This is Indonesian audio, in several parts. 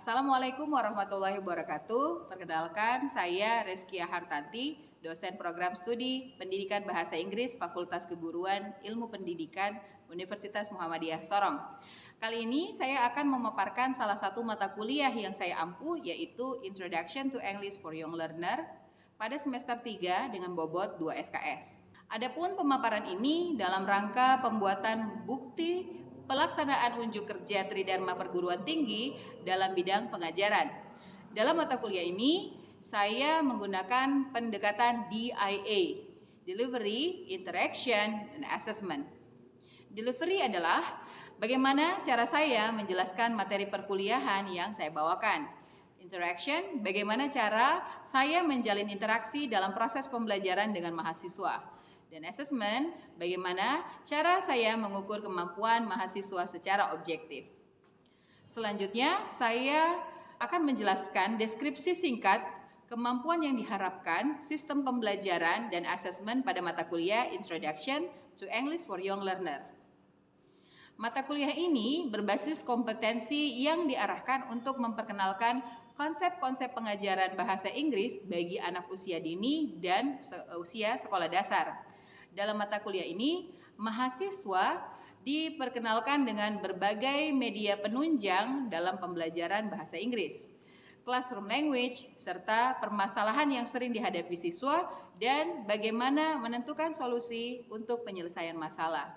Assalamualaikum warahmatullahi wabarakatuh. Perkenalkan, saya Reskia Hartanti, dosen program studi Pendidikan Bahasa Inggris Fakultas Keguruan Ilmu Pendidikan Universitas Muhammadiyah Sorong. Kali ini saya akan memaparkan salah satu mata kuliah yang saya ampuh, yaitu Introduction to English for Young Learner pada semester 3 dengan bobot 2 SKS. Adapun pemaparan ini dalam rangka pembuatan bukti pelaksanaan unjuk kerja Tridharma Perguruan Tinggi dalam bidang pengajaran. Dalam mata kuliah ini, saya menggunakan pendekatan DIA, Delivery, Interaction, dan Assessment. Delivery adalah bagaimana cara saya menjelaskan materi perkuliahan yang saya bawakan. Interaction, bagaimana cara saya menjalin interaksi dalam proses pembelajaran dengan mahasiswa. Dan assessment, bagaimana cara saya mengukur kemampuan mahasiswa secara objektif. Selanjutnya, saya akan menjelaskan deskripsi singkat kemampuan yang diharapkan, sistem pembelajaran, dan asesmen pada mata kuliah Introduction to English for Young Learner. Mata kuliah ini berbasis kompetensi yang diarahkan untuk memperkenalkan konsep-konsep pengajaran bahasa Inggris bagi anak usia dini dan usia sekolah dasar. Dalam mata kuliah ini, mahasiswa diperkenalkan dengan berbagai media penunjang dalam pembelajaran bahasa Inggris, classroom language, serta permasalahan yang sering dihadapi siswa dan bagaimana menentukan solusi untuk penyelesaian masalah.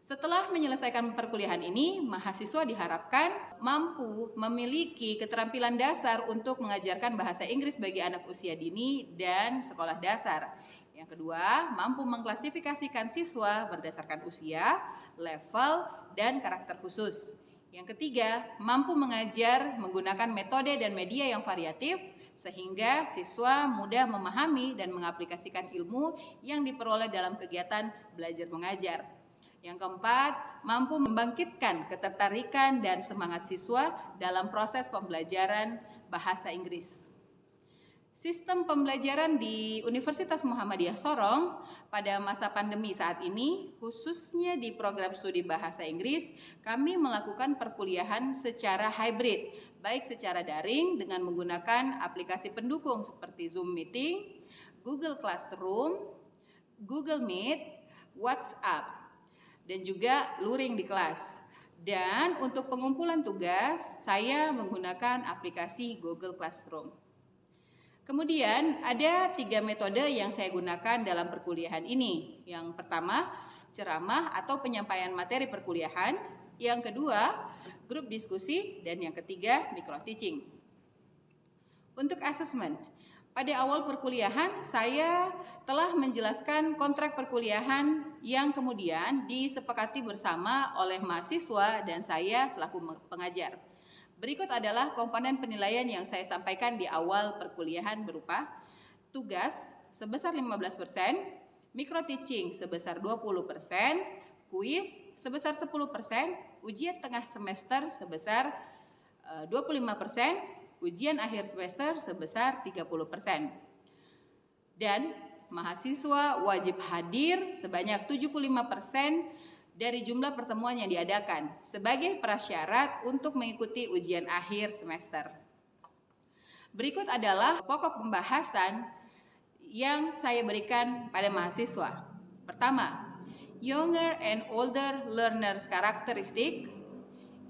Setelah menyelesaikan perkuliahan ini, mahasiswa diharapkan mampu memiliki keterampilan dasar untuk mengajarkan bahasa Inggris bagi anak usia dini dan sekolah dasar. Yang kedua, mampu mengklasifikasikan siswa berdasarkan usia, level, dan karakter khusus. Yang ketiga, mampu mengajar menggunakan metode dan media yang variatif sehingga siswa mudah memahami dan mengaplikasikan ilmu yang diperoleh dalam kegiatan belajar mengajar. Yang keempat, mampu membangkitkan ketertarikan dan semangat siswa dalam proses pembelajaran bahasa Inggris. Sistem pembelajaran di Universitas Muhammadiyah Sorong pada masa pandemi saat ini, khususnya di program studi bahasa Inggris, kami melakukan perkuliahan secara hybrid, baik secara daring dengan menggunakan aplikasi pendukung seperti Zoom Meeting, Google Classroom, Google Meet, WhatsApp, dan juga luring di kelas. Dan untuk pengumpulan tugas, saya menggunakan aplikasi Google Classroom. Kemudian ada 3 metode yang saya gunakan dalam perkuliahan ini. Yang pertama, ceramah atau penyampaian materi perkuliahan. Yang kedua, grup diskusi. Dan yang ketiga, micro teaching. Untuk asesmen, pada awal perkuliahan saya telah menjelaskan kontrak perkuliahan yang kemudian disepakati bersama oleh mahasiswa dan saya selaku pengajar. Berikut adalah komponen penilaian yang saya sampaikan di awal perkuliahan berupa tugas sebesar 15%, micro teaching sebesar 20%, kuis sebesar 10%, ujian tengah semester sebesar 25%, ujian akhir semester sebesar 30%. Dan mahasiswa wajib hadir sebanyak 75% dari jumlah pertemuan yang diadakan sebagai prasyarat untuk mengikuti ujian akhir semester. Berikut adalah pokok pembahasan yang saya berikan pada mahasiswa. Pertama, younger and older learners characteristic.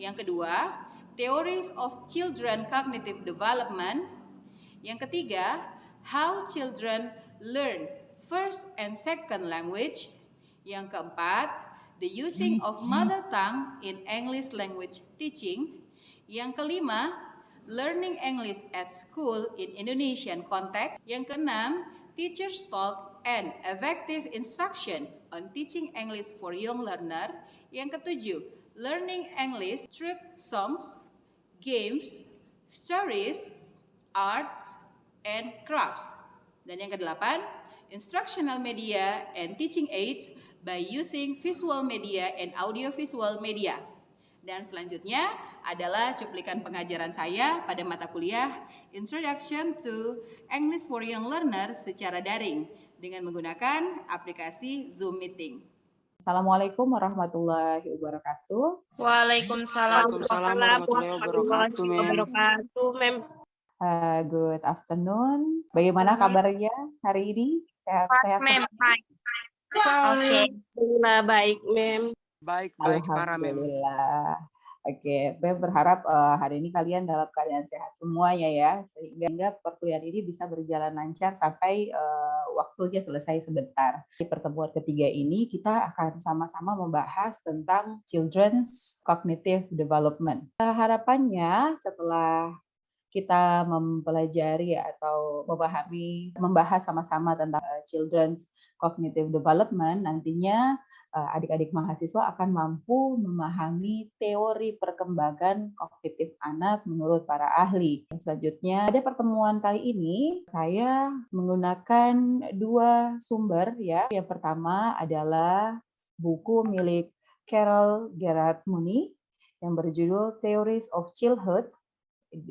Yang kedua, theories of children cognitive development. Yang ketiga, how children learn first and second language. Yang keempat, the using of mother tongue in English language teaching. Yang kelima, learning English at school in Indonesian context. Yang keenam, teacher's talk and effective instruction on teaching English for young learner. Yang ketujuh, learning English through songs, games, stories, arts, and crafts. Dan yang kedelapan, instructional media and teaching aids by using visual media and audiovisual media. Dan selanjutnya adalah cuplikan pengajaran saya pada mata kuliah Introduction to English for Young Learners secara daring dengan menggunakan aplikasi Zoom Meeting. Assalamualaikum warahmatullahi wabarakatuh. Waalaikumsalam Waalaikumsalam warahmatullahi wabarakatuh, Mem. Mem. Good afternoon. Bagaimana kabarnya hari ini? Sehat-sehat? Mem. Oke. Baik, Mem. Baik para Mem. Alhamdulillah. Oke, Mem berharap hari ini kalian dalam keadaan sehat semuanya ya, sehingga perkuliahan ini bisa berjalan lancar sampai waktunya selesai sebentar. Di pertemuan ketiga ini kita akan sama-sama membahas tentang children's cognitive development. Harapannya setelah kita mempelajari atau membahas sama-sama tentang children's cognitive development, nantinya adik-adik mahasiswa akan mampu memahami teori perkembangan kognitif anak menurut para ahli. Selanjutnya, pada pertemuan kali ini saya menggunakan dua sumber ya. Yang pertama adalah buku milik Carol Gerard Mooney yang berjudul Theories of Childhood.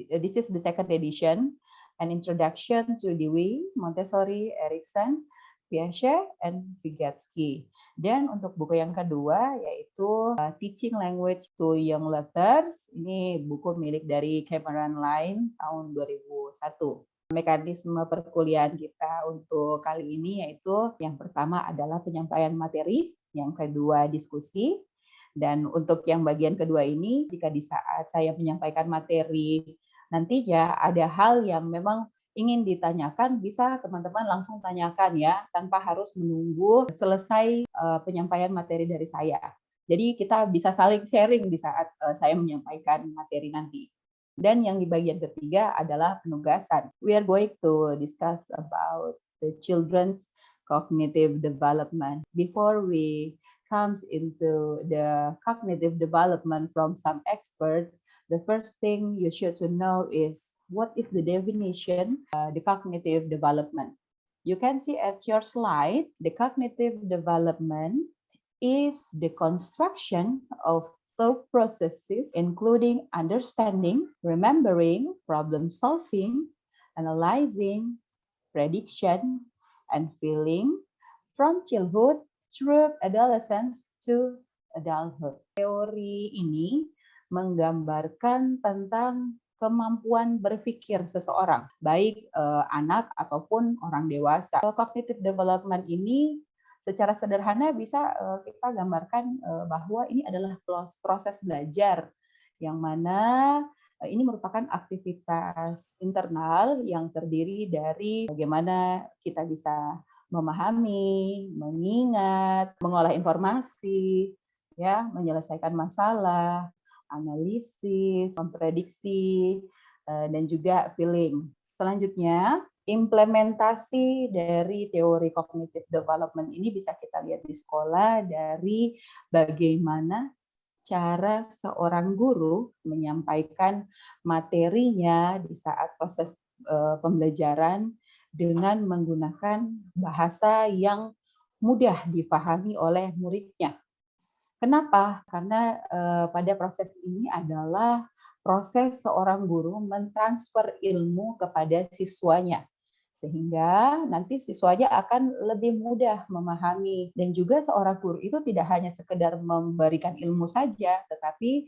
This is the second edition, an introduction to Dewey, Montessori, Erikson, Piaget, and Vygotsky. Dan untuk buku yang kedua yaitu Teaching Language to Young Learners. Ini buku milik dari Cameron Line tahun 2001. Mekanisme perkuliahan kita untuk kali ini yaitu yang pertama adalah penyampaian materi, yang kedua diskusi, dan untuk yang bagian kedua ini, jika di saat saya menyampaikan materi nantinya ada hal yang memang ingin ditanyakan, bisa teman-teman langsung tanyakan ya, tanpa harus menunggu selesai penyampaian materi dari saya. Jadi kita bisa saling sharing di saat saya menyampaikan materi nanti. Dan yang di bagian ketiga adalah penugasan. We are going to discuss about the children's cognitive development. Before we comes into the cognitive development from some expert, the first thing you should to know is what is the definition, the cognitive development. You can see at your slide, the cognitive development is the construction of thought processes, including understanding, remembering, problem solving, analyzing, prediction, and feeling from childhood through adolescence to adulthood. Teori ini menggambarkan tentang kemampuan berpikir seseorang, baik anak ataupun orang dewasa. Cognitive development ini secara sederhana bisa kita gambarkan bahwa ini adalah proses belajar yang mana ini merupakan aktivitas internal yang terdiri dari bagaimana kita bisa memahami, mengingat, mengolah informasi, ya, menyelesaikan masalah, analisis, memprediksi, dan juga feeling. Selanjutnya, implementasi dari teori cognitive development ini bisa kita lihat di sekolah dari bagaimana cara seorang guru menyampaikan materinya di saat proses pembelajaran dengan menggunakan bahasa yang mudah dipahami oleh muridnya. Kenapa? Karena pada proses ini adalah proses seorang guru mentransfer ilmu kepada siswanya. Sehingga nanti siswanya akan lebih mudah memahami. Dan juga seorang guru itu tidak hanya sekedar memberikan ilmu saja, tetapi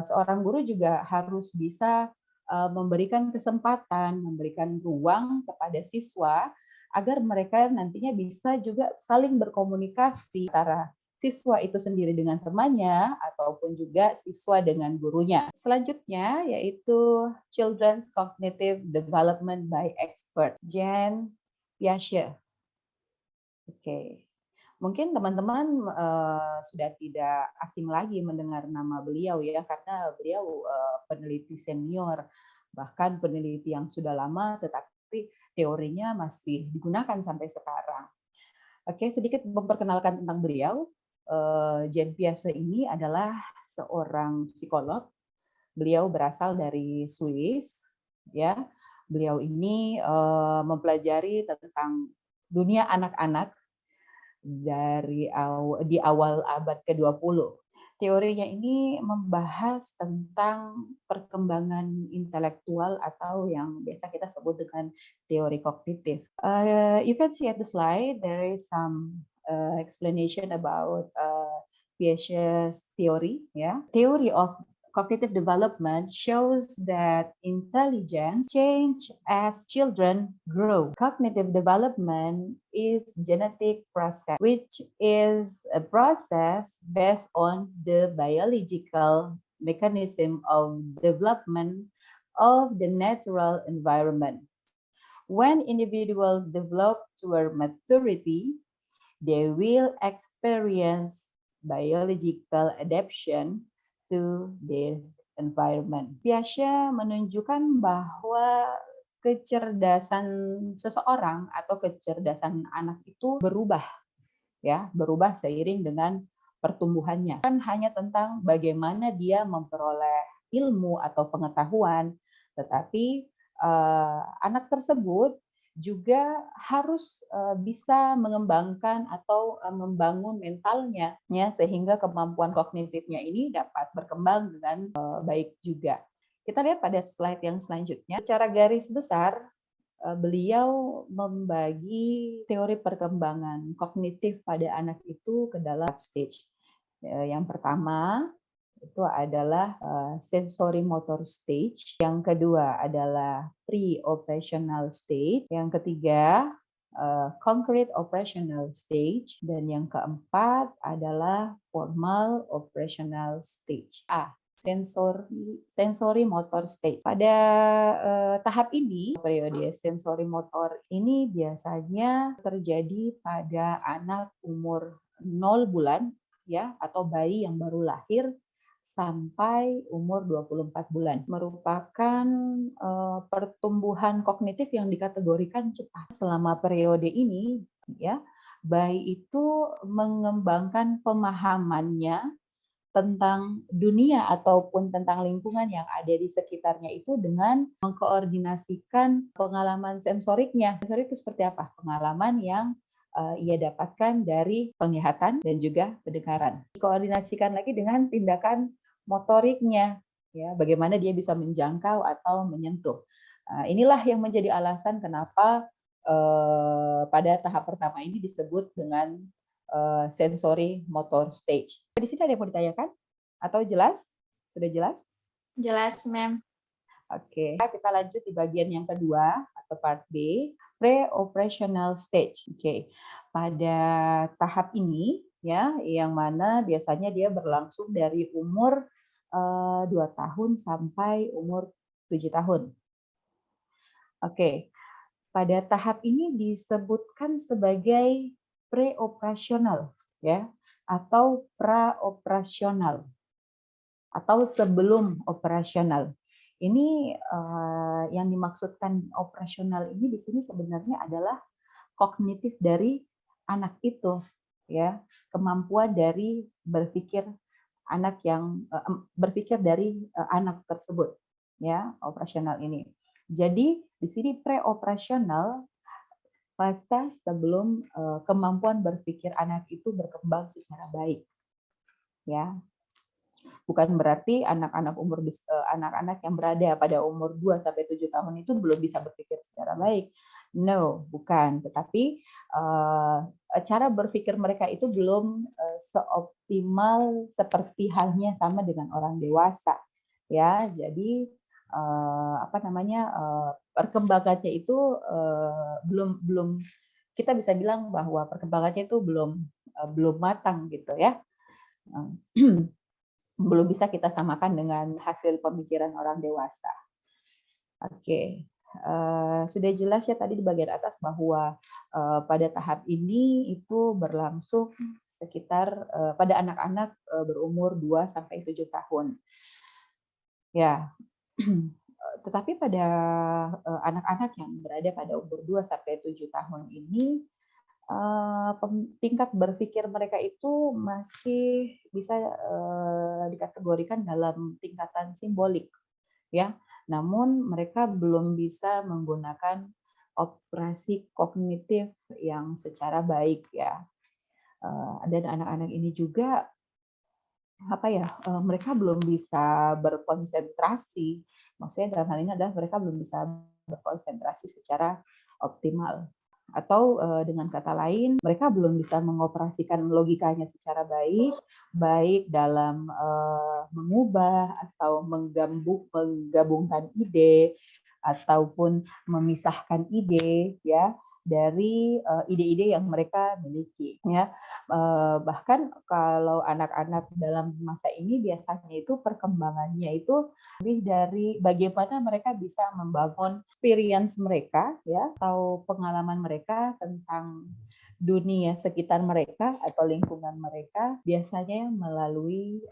seorang guru juga harus bisa memberikan kesempatan, memberikan ruang kepada siswa agar mereka nantinya bisa juga saling berkomunikasi antara siswa itu sendiri dengan temannya ataupun juga siswa dengan gurunya. Selanjutnya yaitu Children's Cognitive Development by Expert, Jean Piaget. Oke. Mungkin teman-teman sudah tidak asing lagi mendengar nama beliau ya, karena beliau peneliti senior, bahkan peneliti yang sudah lama, tetapi teorinya masih digunakan sampai sekarang. Oke, sedikit memperkenalkan tentang beliau. Jean Piaget ini adalah seorang psikolog. Beliau berasal dari Swiss, ya. Beliau ini mempelajari tentang dunia anak-anak di awal abad ke-20. Teorinya ini membahas tentang perkembangan intelektual atau yang biasa kita sebut dengan teori kognitif. You can see at the slide there is some explanation about Piaget's theory. Yeah, theory of cognitive development shows that intelligence change as children grow. Cognitive development is genetic process, which is a process based on the biological mechanism of development of the natural environment. When individuals develop toward maturity, they will experience biological adaptation to their environment. Piaget menunjukkan bahwa kecerdasan seseorang atau kecerdasan anak itu berubah, ya, berubah seiring dengan pertumbuhannya. Kan hanya tentang bagaimana dia memperoleh ilmu atau pengetahuan, tetapi anak tersebut juga harus bisa mengembangkan atau membangun mentalnya, ya, sehingga kemampuan kognitifnya ini dapat berkembang dengan baik juga. Kita lihat pada slide yang selanjutnya. Secara garis besar, beliau membagi teori perkembangan kognitif pada anak itu ke dalam stage. Yang pertama itu adalah sensory motor stage, yang kedua adalah pre-operational stage, yang ketiga concrete operational stage, dan yang keempat adalah formal operational stage. Sensory motor stage. Pada tahap ini, periode sensory motor ini biasanya terjadi pada anak umur 0 bulan, ya, atau bayi yang baru lahir sampai umur 24 bulan. Merupakan pertumbuhan kognitif yang dikategorikan cepat. Selama periode ini, ya, bayi itu mengembangkan pemahamannya tentang dunia ataupun tentang lingkungan yang ada di sekitarnya itu dengan mengkoordinasikan pengalaman sensoriknya. Sensorik itu seperti apa? Pengalaman yang ia dapatkan dari penglihatan dan juga pendengaran. Dikoordinasikan lagi dengan tindakan motoriknya, ya, bagaimana dia bisa menjangkau atau menyentuh. Inilah yang menjadi alasan kenapa pada tahap pertama ini disebut dengan sensory motor stage. Di sini ada yang mau ditanyakan? Atau jelas? Sudah jelas? Jelas, Ma'am. Oke, kita lanjut di bagian yang kedua atau part B, pre-operational stage. Oke, pada tahap ini, ya, yang mana biasanya dia berlangsung dari umur 2 tahun sampai umur 7 tahun. Oke, pada tahap ini disebutkan sebagai pre-operasional, ya, atau pra-operasional, atau sebelum operasional. Ini yang dimaksudkan operasional ini di sini sebenarnya adalah kognitif dari anak itu, ya, kemampuan dari berpikir anak yang berpikir dari anak tersebut, ya, operasional ini. Jadi di sini pre-operasional fase sebelum kemampuan berpikir anak itu berkembang secara baik, ya. Bukan berarti anak-anak anak-anak yang berada pada umur 2 sampai 7 tahun itu belum bisa berpikir secara baik. No, bukan. Tetapi cara berpikir mereka itu belum seoptimal seperti halnya sama dengan orang dewasa. Ya, jadi perkembangannya itu belum kita bisa bilang bahwa perkembangannya itu belum matang gitu, ya. Belum bisa kita samakan dengan hasil pemikiran orang dewasa. Oke, sudah jelas ya tadi di bagian atas bahwa pada tahap ini itu berlangsung sekitar pada anak-anak berumur 2 sampai 7 tahun. Ya. Tetapi pada anak-anak yang berada pada umur 2 sampai 7 tahun ini tingkat berpikir mereka itu masih bisa dikategorikan dalam tingkatan simbolik, ya. Namun mereka belum bisa menggunakan operasi kognitif yang secara baik, ya. Dan anak-anak ini juga mereka belum bisa berkonsentrasi. Maksudnya dalam hal ini adalah mereka belum bisa berkonsentrasi secara optimal. Atau dengan kata lain, mereka belum bisa mengoperasikan logikanya secara baik, baik dalam mengubah atau menggabungkan ide ataupun memisahkan ide ya dari ide-ide yang mereka miliki ya. Bahkan kalau anak-anak dalam masa ini biasanya itu perkembangannya itu lebih dari bagaimana mereka bisa membangun experience mereka ya atau pengalaman mereka tentang dunia sekitar mereka atau lingkungan mereka biasanya melalui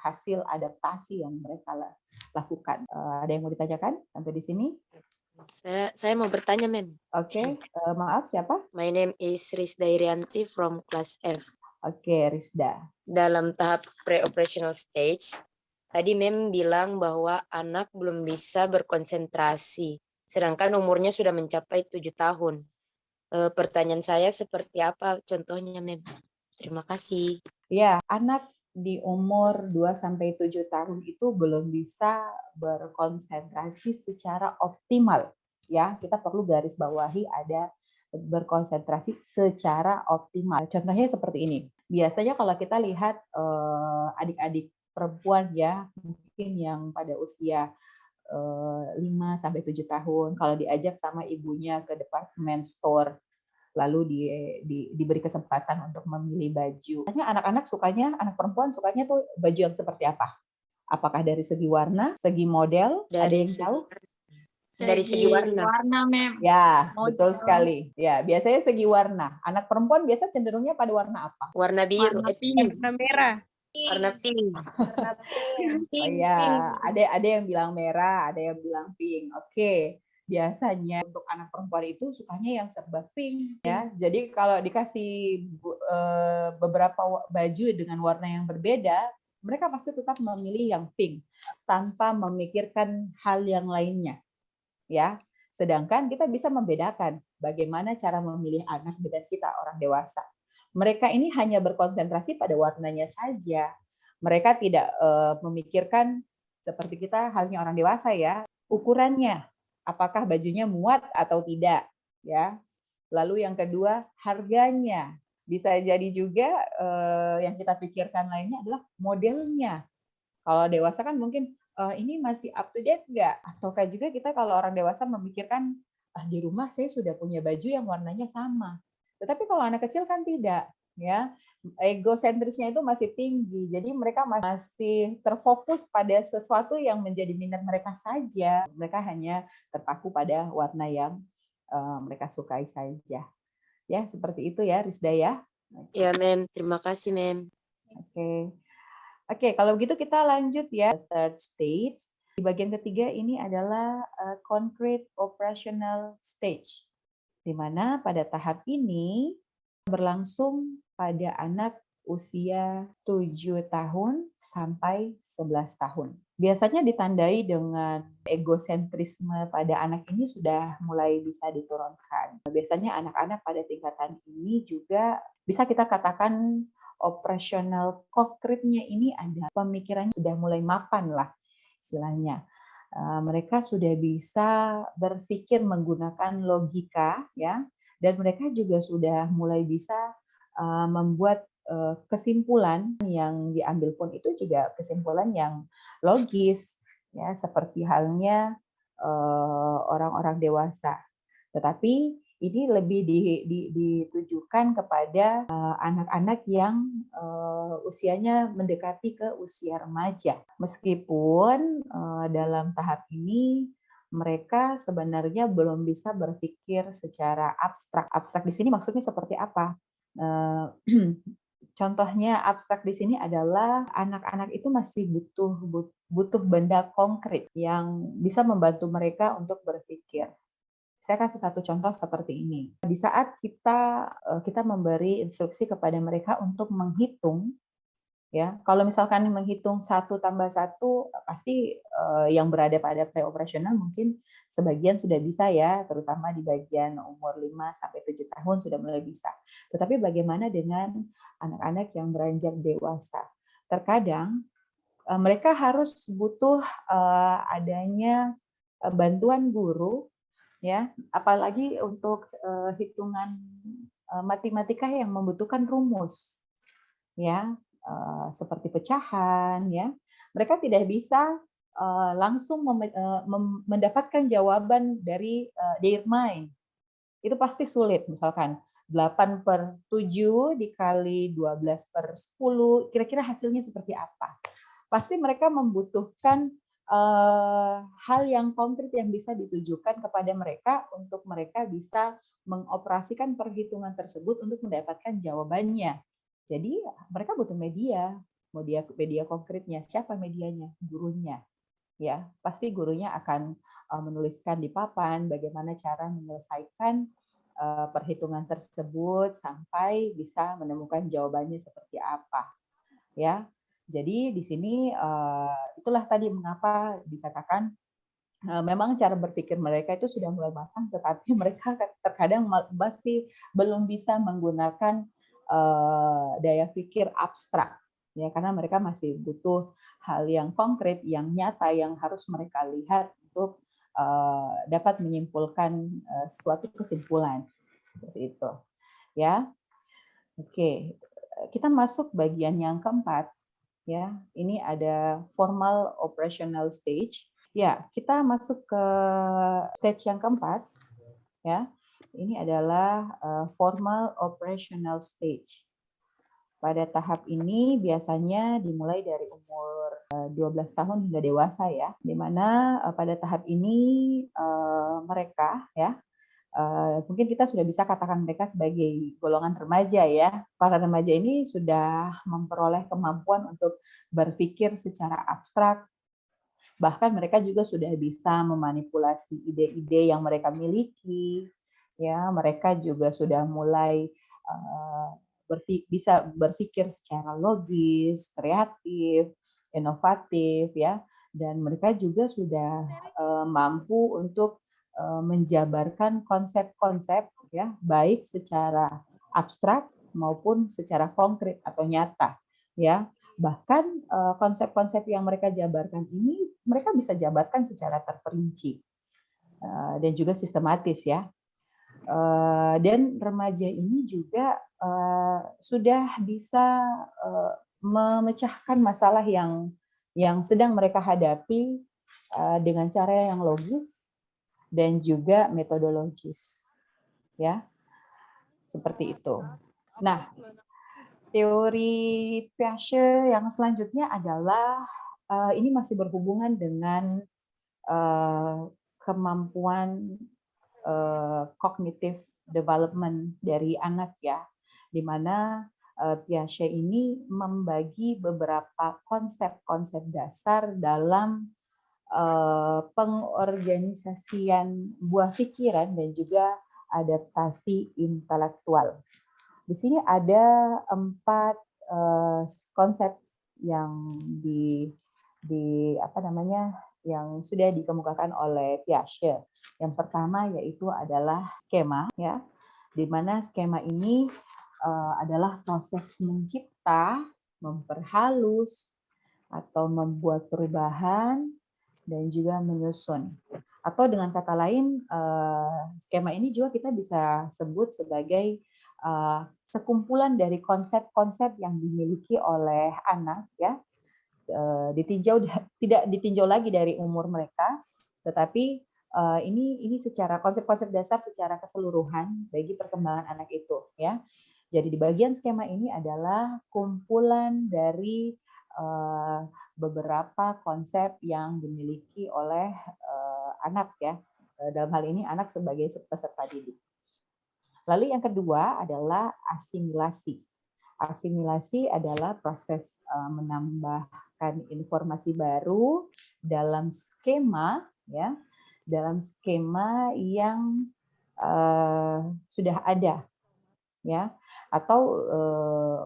hasil adaptasi yang mereka lakukan. Ada yang mau ditanyakan sampai di sini? Saya mau bertanya, Mem. Oke, maaf siapa? My name is Rizda Irianti from class F. Oke, Rizda. Dalam tahap pre-operational stage, tadi Mem bilang bahwa anak belum bisa berkonsentrasi, sedangkan umurnya sudah mencapai 7 tahun. Pertanyaan saya seperti apa contohnya, Mem? Terima kasih. Ya, anak di umur 2-7 tahun itu belum bisa berkonsentrasi secara optimal. Ya, kita perlu garis bawahi ada berkonsentrasi secara optimal. Contohnya seperti ini. Biasanya kalau kita lihat adik-adik perempuan ya, mungkin yang pada usia 5-7 tahun, kalau diajak sama ibunya ke department store, lalu diberi kesempatan untuk memilih baju. Anak-anak sukanya, anak perempuan sukanya tuh baju yang seperti apa? Apakah dari segi warna, segi model? Ada yang tahu? Dari segi warna. Mem. Ya, Model. betul sekali. Ya, biasanya segi warna. Anak perempuan biasa cenderungnya pada warna apa? Warna biru. Warna merah. Warna pink. Oh ya, ada yang bilang merah, ada yang bilang pink. Oke. Biasanya untuk anak perempuan itu sukanya yang serba pink ya. Jadi kalau dikasih beberapa baju dengan warna yang berbeda, mereka pasti tetap memilih yang pink tanpa memikirkan hal yang lainnya. Ya. Sedangkan kita bisa membedakan bagaimana cara memilih anak dengan kita orang dewasa. Mereka ini hanya berkonsentrasi pada warnanya saja. Mereka tidak memikirkan seperti kita halnya orang dewasa ya, ukurannya, apakah bajunya muat atau tidak, ya. Lalu yang kedua, harganya. Bisa jadi juga yang kita pikirkan lainnya adalah modelnya. Kalau dewasa kan mungkin ini masih up to date nggak? Ataukah juga kita kalau orang dewasa memikirkan di rumah saya sudah punya baju yang warnanya sama. Tetapi kalau anak kecil kan tidak, ya. Egosentrisnya itu masih tinggi. Jadi mereka masih terfokus pada sesuatu yang menjadi minat mereka saja. Mereka hanya terpaku pada warna yang mereka sukai saja. Ya, seperti itu ya, Rizda ya. Ya, Mem. Terima kasih, Mem. Oke. Oke, kalau begitu kita lanjut ya. Third stage. Di bagian ketiga ini adalah concrete operational stage. Di mana pada tahap ini berlangsung pada anak usia 7 tahun sampai 11 tahun. Biasanya ditandai dengan egosentrisme pada anak ini sudah mulai bisa diturunkan. Biasanya anak-anak pada tingkatan ini juga bisa kita katakan operasional konkretnya ini ada. Pemikirannya sudah mulai mapan lah istilahnya. Mereka sudah bisa berpikir menggunakan logika ya, dan mereka juga sudah mulai bisa membuat kesimpulan yang diambil pun itu juga kesimpulan yang logis ya, seperti halnya orang-orang dewasa. Tetapi ini lebih ditujukan kepada anak-anak yang usianya mendekati ke usia remaja. Meskipun dalam tahap ini mereka sebenarnya belum bisa berpikir secara abstrak. Abstrak di sini maksudnya seperti apa? Contohnya abstrak di sini adalah anak-anak itu masih butuh benda konkret yang bisa membantu mereka untuk berpikir. Saya kasih satu contoh seperti ini. Di saat kita memberi instruksi kepada mereka untuk menghitung, ya, kalau misalkan menghitung 1 tambah 1, pasti yang berada pada pre-operasional mungkin sebagian sudah bisa ya, terutama di bagian umur 5-7 tahun sudah mulai bisa. Tetapi bagaimana dengan anak-anak yang beranjak dewasa? Terkadang mereka harus butuh adanya bantuan guru ya, apalagi untuk hitungan matematika yang membutuhkan rumus, ya, seperti pecahan, ya. Mereka tidak bisa langsung mendapatkan jawaban dari their mind. Itu pasti sulit, misalkan 8/7 dikali 12/10, kira-kira hasilnya seperti apa? Pasti mereka membutuhkan hal yang konkret yang bisa ditujukan kepada mereka untuk mereka bisa mengoperasikan perhitungan tersebut untuk mendapatkan jawabannya. Jadi mereka butuh media, media konkretnya. Siapa medianya? Gurunya. Ya, pasti gurunya akan menuliskan di papan bagaimana cara menyelesaikan perhitungan tersebut sampai bisa menemukan jawabannya seperti apa. Ya, jadi di sini itulah tadi mengapa dikatakan memang cara berpikir mereka itu sudah mulai matang, tetapi mereka terkadang masih belum bisa menggunakan daya pikir abstrak, ya, karena mereka masih butuh hal yang konkret, yang nyata, yang harus mereka lihat untuk dapat menyimpulkan suatu kesimpulan seperti itu, ya. Oke, kita masuk bagian yang keempat. Ya, ini ada formal operational stage. Ya, kita masuk ke stage yang keempat. Ya, ini adalah formal operational stage. Pada tahap ini biasanya dimulai dari umur 12 tahun hingga dewasa, ya, di mana pada tahap ini mereka, ya, mungkin kita sudah bisa katakan mereka sebagai golongan remaja, ya. Para remaja ini sudah memperoleh kemampuan untuk berpikir secara abstrak, bahkan mereka juga sudah bisa memanipulasi ide-ide yang mereka miliki, ya. Mereka juga sudah mulai bisa berpikir secara logis, kreatif, inovatif, ya. Dan mereka juga sudah mampu untuk menjabarkan konsep-konsep, ya, baik secara abstrak maupun secara konkret atau nyata, ya. Bahkan konsep-konsep yang mereka jabarkan ini mereka bisa jabarkan secara terperinci dan juga sistematis, ya. Dan remaja ini juga sudah bisa memecahkan masalah yang sedang mereka hadapi dengan cara yang logis dan juga metodologis, ya, seperti itu. Nah, teori Piaget yang selanjutnya adalah ini masih berhubungan dengan kemampuan cognitive development dari anak, ya, di mana Piaget ini membagi beberapa konsep-konsep dasar dalam pengorganisasian buah pikiran dan juga adaptasi intelektual. Di sini ada 4 konsep yang yang sudah dikemukakan oleh Piaget. Yang pertama yaitu adalah skema, ya, di mana skema ini adalah proses mencipta, memperhalus, atau membuat perubahan dan juga menyusun. Atau dengan kata lain, skema ini juga kita bisa sebut sebagai sekumpulan dari konsep-konsep yang dimiliki oleh anak, ya, tidak ditinjau lagi dari umur mereka, tetapi ini secara konsep-konsep dasar secara keseluruhan bagi perkembangan anak itu, ya. Jadi di bagian skema ini adalah kumpulan dari beberapa konsep yang dimiliki oleh anak, ya. Dalam hal ini anak sebagai peserta didik. Lalu yang kedua adalah asimilasi. Asimilasi adalah proses menambahkan informasi baru dalam skema, ya, dalam skema yang sudah ada, ya, atau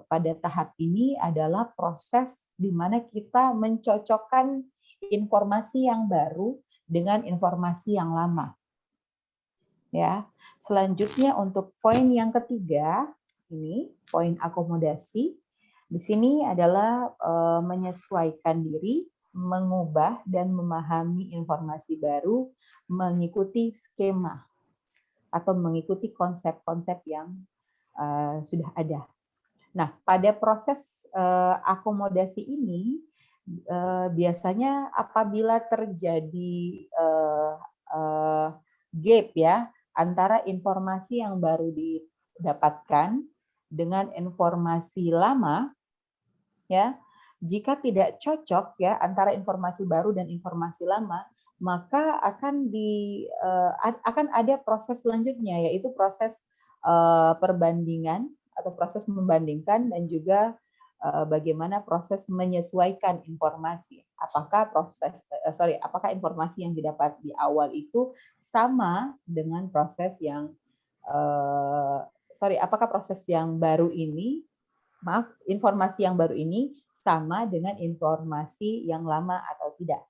pada tahap ini adalah proses di mana kita mencocokkan informasi yang baru dengan informasi yang lama, ya. Selanjutnya untuk poin yang ketiga, ini poin akomodasi. Di sini adalah menyesuaikan diri mengubah dan memahami informasi baru mengikuti skema atau mengikuti konsep-konsep yang sudah ada. Nah, pada proses akomodasi ini biasanya apabila terjadi gap ya antara informasi yang baru didapatkan dengan informasi lama, ya, jika tidak cocok ya antara informasi baru dan informasi lama, maka akan ada proses selanjutnya, yaitu proses perbandingan atau proses membandingkan dan juga bagaimana proses menyesuaikan informasi. Apakah informasi yang didapat di awal itu sama dengan proses yang apakah proses yang baru ini, informasi yang baru ini sama dengan informasi yang lama atau tidak.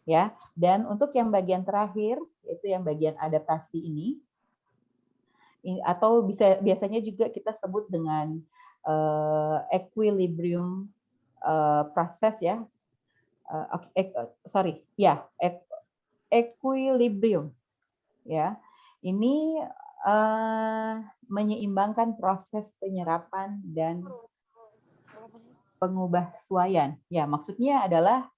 Ya, dan untuk yang bagian terakhir, yaitu yang bagian adaptasi ini, atau biasanya juga kita sebut dengan equilibrium proses ya. Equilibrium ya. Ini menyeimbangkan proses penyerapan dan pengubahsuaian. Ya, maksudnya adalah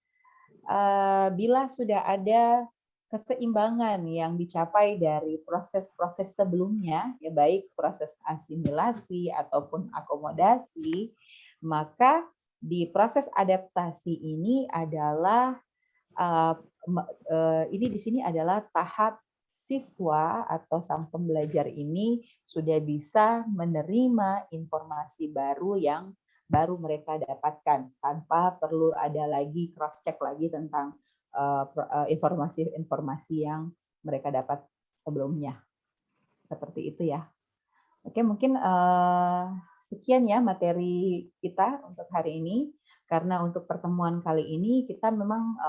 bila sudah ada keseimbangan yang dicapai dari proses-proses sebelumnya, ya baik proses asimilasi ataupun akomodasi, maka di proses adaptasi ini adalah di sini adalah tahap siswa atau sang pembelajar ini sudah bisa menerima informasi baru yang baru mereka dapatkan tanpa perlu ada lagi cross check lagi tentang informasi-informasi yang mereka dapat sebelumnya. Seperti itu ya. Oke, mungkin sekian ya materi kita untuk hari ini. Karena untuk pertemuan kali ini kita memang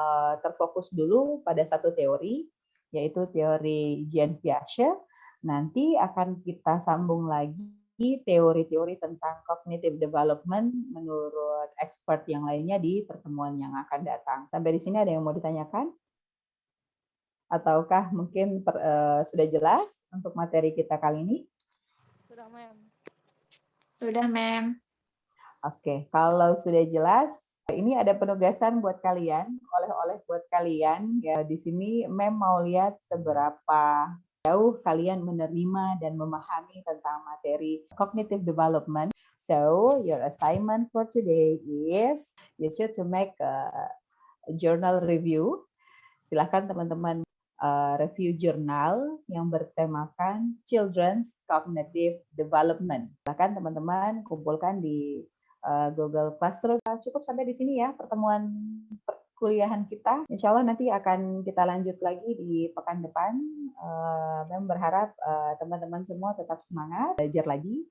terfokus dulu pada satu teori, yaitu teori Jean Piaget. Nanti akan kita sambung lagi teori-teori tentang cognitive development menurut expert yang lainnya di pertemuan yang akan datang. Sampai di sini ada yang mau ditanyakan? Ataukah mungkin sudah jelas untuk materi kita kali ini? Sudah, Mem. Sudah, Mem. Oke, kalau sudah jelas, ini ada penugasan buat kalian, oleh-oleh buat kalian. Ya, di sini Mem mau lihat seberapa jauh kalian menerima dan memahami tentang materi cognitive development. So, your assignment for today is you should to make a journal review. Silakan teman-teman review jurnal yang bertemakan Children's Cognitive Development. Silakan teman-teman kumpulkan di Google Classroom. Cukup sampai di sini ya pertemuan perkuliahan kita. Insya Allah nanti akan kita lanjut lagi di pekan depan. Mem berharap teman-teman semua tetap semangat, belajar lagi,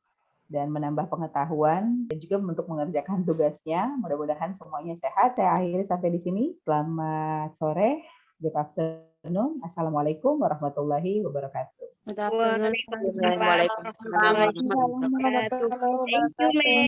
dan menambah pengetahuan, dan juga untuk mengerjakan tugasnya. Mudah-mudahan semuanya sehat. Saya akhiri sampai di sini. Selamat sore. Good afternoon. Assalamualaikum warahmatullahi wabarakatuh. Good afternoon. Waalaikumsalam warahmatullahi wabarakatuh. Thank you, Mem.